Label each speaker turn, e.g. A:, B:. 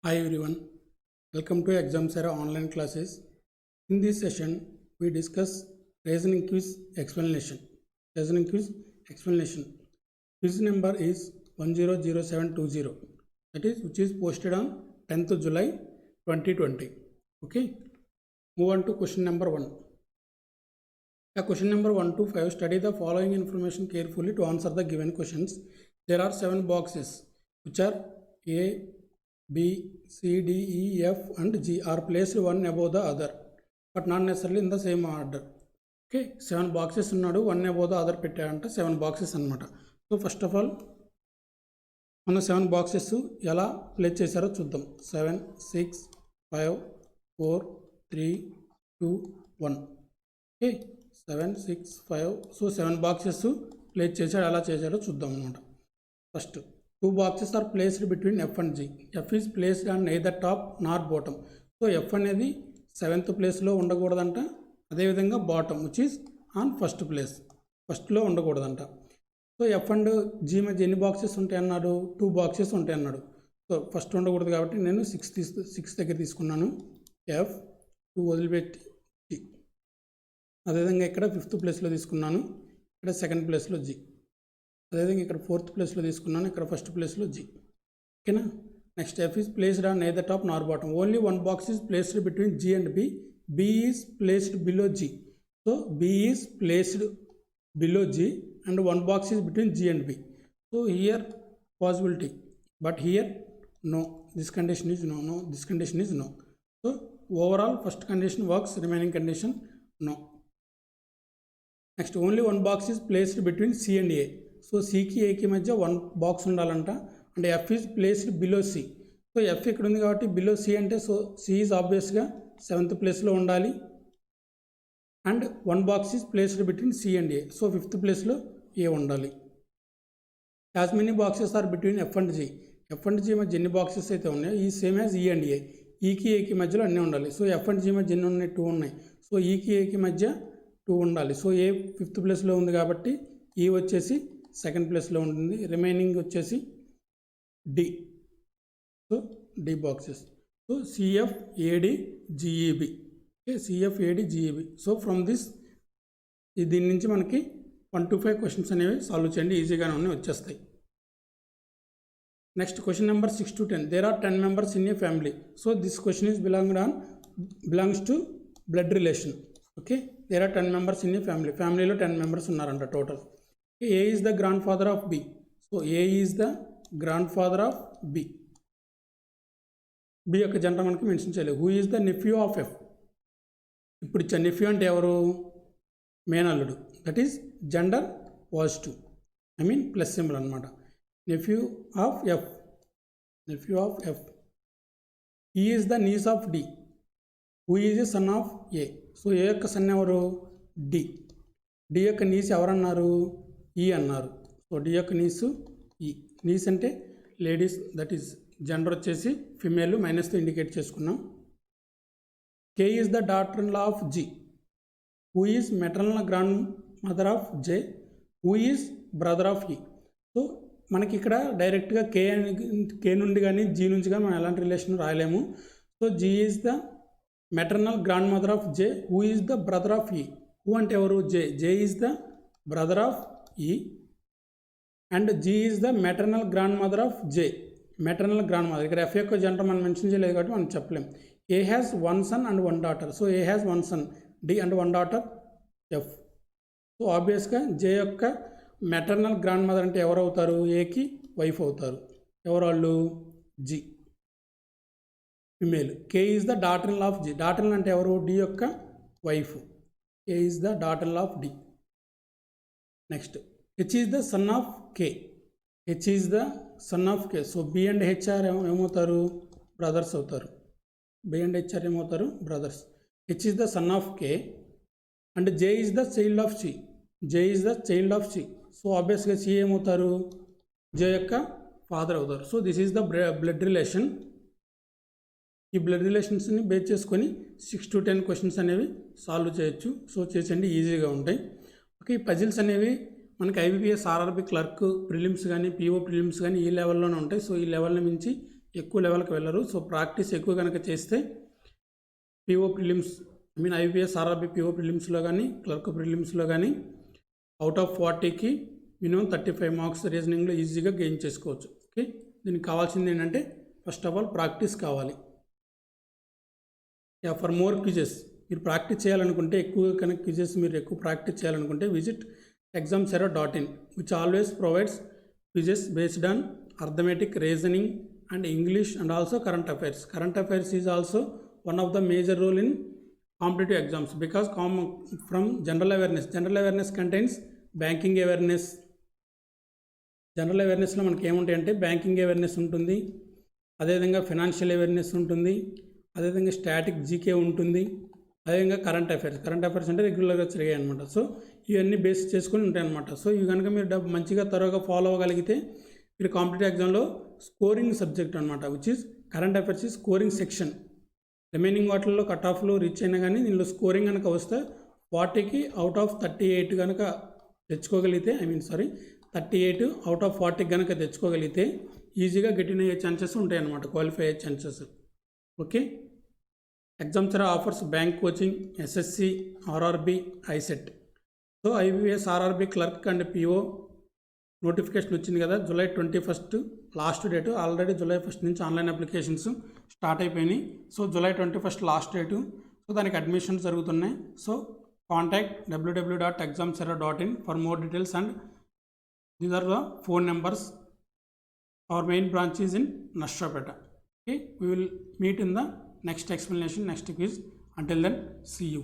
A: Hi everyone, welcome to Examsera online classes. In this session, we discuss reasoning quiz explanation. Reasoning quiz explanation. Quiz number is 100720. That is which is posted on 10th July 2020. Okay, move on to question number 1. Question number 1 to 5. Study the following information carefully to answer the given questions. There are 7 boxes which are A, B, C, D, E, F and G are placed one above the other, but not necessarily in the same order. Okay, 7 boxes unnadu, one above the other పెట్టారంట 7 boxes అన్నమాట. So first of all మన 7 boxes ఎలా place చేశారో చూద్దాం. 7, 6, 5, 4, 3, 2, 1. Okay, 7, 6, 5. So 7 boxes place చేశాడు, ఎలా చేశాడో చూద్దాం అన్నమాట. First 2 boxes are placed between F and G. F is placed on neither top nor bottom. So F అనేది 7th ప్లేస్లో ఉండకూడదంట, అదేవిధంగా bottom which is on first place, ఫస్ట్లో ఉండకూడదంట. సో ఎఫ్ అండ్ జీ మధ్య ఎన్ని బాక్సెస్ ఉంటాయి అన్నాడు? 2 బాక్సెస్ ఉంటాయి అన్నాడు. సో ఫస్ట్ ఉండకూడదు కాబట్టి నేను 6 దగ్గర తీసుకున్నాను. ఎఫ్ 2 వదిలిపెట్టి జీ. అదేవిధంగా ఇక్కడ 5th ప్లేస్లో తీసుకున్నాను, ఇక్కడ 2nd ప్లేస్లో జీ. అదేవిధంగా ఇక్కడ 4th ప్లేస్లో తీసుకున్నాను, ఇక్కడ 1st ప్లేస్లో జీ. ఓకేనా? Next F is placed on neither top nor bottom. Only 1 box is placed between G and B. B is placed below G. So B is placed below G and 1 box is between G and B. So here possibility, but here no. This condition is no, this condition is no. So overall first condition works, remaining condition no. Next only 1 box is placed between C and A. So సికి ఏకి మధ్య 1 box ఉండాలంట. అంటే F is placed below C. So F ఇక్కడ ఉంది కాబట్టి below C అంటే so C is ఆబ్వియస్గా 7th ప్లేస్లో ఉండాలి. And 1 box is placed between C and A. So 5th ప్లేస్లో ఏ ఉండాలి. As many boxes are between F and G. F and G మధ్య ఎన్ని బాక్సెస్ అయితే ఉన్నాయో ఈ same as E and A. ఈకి ఏకి మధ్యలో అన్నీ ఉండాలి. సో ఎఫ్ అండ్ జీ మధ్య ఎన్ని ఉన్నాయి? 2 ఉన్నాయి. సో ఈకి ఏకి మధ్య 2 ఉండాలి. సో ఏ 5th ప్లేస్లో ఉంది కాబట్టి ఈ వచ్చేసి 2nd ప్లేస్లో ఉంటుంది. రిమైనింగ్ వచ్చేసి D. So D boxes. So CF AD GEB. Okay, CF AD GEB. So from this దీని నుంచి మనకి 1 to 5 క్వశ్చన్స్ అనేవి సాల్వ్ చేయండి, ఈజీగానే ఉన్నాయి, వచ్చేస్తాయి. Next question number 6 to 10. There are 10 members in a family. So this question is belongs to blood relation. Okay, there are 10 members in a family. ఫ్యామిలీలో 10 members ఉన్నారంట total. A is the grandfather of B. So A is the grandfather of B. B యొక్క gender మనకి mention చేయలేదు. Who is the nephew of F. ఇప్పుడు ఇచ్చే nephew అంటే ఎవరు? మేనల్లుడు. That is gender positive, I mean plus symbol అనమాట. Nephew of F. Nephew of F. E is the niece of D. Who is a son of A. So A యొక్క son ఎవరు? D. D యొక్క knees ఎవరన్నారు? ఈ అన్నారు. So D యొక్క నీసు E. Niece అంటే లేడీస్, దట్ ఈస్ జెండర్ వచ్చేసి ఫిమేల్, మైనస్తో ఇండికేట్ చేసుకున్నాం. K is the daughter in law of G. Who is maternal grand mother of J. Who is brother of E. So మనకి ఇక్కడ డైరెక్ట్గా కే నుండి కానీ జీ నుంచి కానీ మనం ఎలాంటి రిలేషన్ రాయలేము. So G is the maternal grand mother of J. Who is the brother of E. Who అంటే ఎవరు? J. J is the brother of E and G is the maternal grand mother of J. Maternal grand mother. ఇక్కడ F యొక్క gender మనం mention చేయలేదు కాబట్టి మనం చెప్పలేం. A has 1 son and 1 daughter. So A has 1 son D and 1 daughter F. So ఆబ్వియస్గా జే యొక్క maternal grand mother అంటే ఎవరు అవుతారు? ఏకి వైఫ్ అవుతారు. ఎవరు వాళ్ళు? G, female. K is the daughter in law of G. Daughter in అంటే ఎవరు? డి యొక్క wife. K is the daughter in law of D. Next H is the son of K. H is the son of K. So B and H are ఏమవుతారు? Brothers అవుతారు. B and H are ఏమవుతారు? Brothers. H is the son of K and J is the child of C. J is the child of C. So ఆబ్వియస్గా C ఏమవుతారు? J యొక్క father అవుతారు. So this is the blood relation. ఈ blood రిలేషన్స్ని base చేసుకొని 6 to 10 questions అనేవి solve చేయొచ్చు. So చేసేయండి, ఈజీగా ఉంటాయి. ఓకే, ఈ పజిల్స్ అనేవి మనకి ఐబీపీఎస్, ఆర్ఆర్బీ క్లర్క్ ప్రిలిమ్స్ కానీ, పీఓ ప్రిలిమ్స్ కానీ ఈ లెవెల్లోనే ఉంటాయి. సో ఈ లెవెల్ని మించి ఎక్కువ లెవెల్కి వెళ్ళరు. సో ప్రాక్టీస్ ఎక్కువ కనుక చేస్తే PO prelims IPS RRB PO ప్రిలిమ్స్లో కానీ క్లర్క్ ప్రిలిమ్స్లో కానీ అవుట్ ఆఫ్ 40కి మినిమం 35 మార్క్స్ రీజనింగ్లో ఈజీగా గెయిన్ చేసుకోవచ్చు. ఓకే, దీనికి కావాల్సింది ఏంటంటే ఫస్ట్ ఆఫ్ ఆల్ ప్రాక్టీస్ కావాలి. ఫర్ మోర్ క్విజెస్ మీరు ప్రాక్టీస్ చేయాలనుకుంటే ఎక్కువ కనుక క్విజెస్ మీరు ఎక్కువ ప్రాక్టీస్ చేయాలనుకుంటే visit examsera.in which always provides quizzes based on arithmetic, reasoning and English and also current affairs. Current affairs is also one of the major role in competitive exams because from general awareness contains banking awareness. General అవేర్నెస్లో మనకి ఏముంటాయంటే banking awareness ఉంటుంది, అదేవిధంగా financial awareness ఉంటుంది, అదేవిధంగా static GK ఉంటుంది, అదేవిధంగా current affairs అంటే రెగ్యులర్గా జరిగాయి అనమాట. సో ఇవన్నీ బేస్ చేసుకొని ఉంటాయి అనమాట. సో ఇవి కనుక మీరు మంచిగా త్వరగా ఫాలో అవ్వగలిగితే మీరు కాంపిటేటివ్ ఎగ్జామ్లో స్కోరింగ్ సబ్జెక్ట్ అనమాట, విచ్ ఇస్ కరెంట్ అఫైర్స్ ఈ స్కోరింగ్ సెక్షన్. రిమైనింగ్ వాటిల్లో కట్ ఆఫ్లో రీచ్ అయినా కానీ దీనిలో స్కోరింగ్ కనుక వస్తే 40కి అవుట్ ఆఫ్ 38 కనుక తెచ్చుకోగలిగితే 38 అవుట్ ఆఫ్ 40 కనుక తెచ్చుకోగలిగితే ఈజీగా గెటిన్ అయ్యే ఛాన్సెస్ ఉంటాయి అన్నమాట, క్వాలిఫై అయ్యే chances. Okay, Examsera offers bank coaching, SSC, RRB, ICET. So IBS RRB clerk and PO notification వచ్చింది కదా, July 21 last date. Already July 1 నుంచి ఆన్లైన్ అప్లికేషన్స్ స్టార్ట్ అయిపోయినాయి. So July 21 last date. So దానికి admissions జరుగుతున్నాయి. So contact www.examsera.in for more details and these are the phone numbers. Our main branch is in Nashrapeta. Okay, we will meet in the next explanation, next quiz. Until then, see you.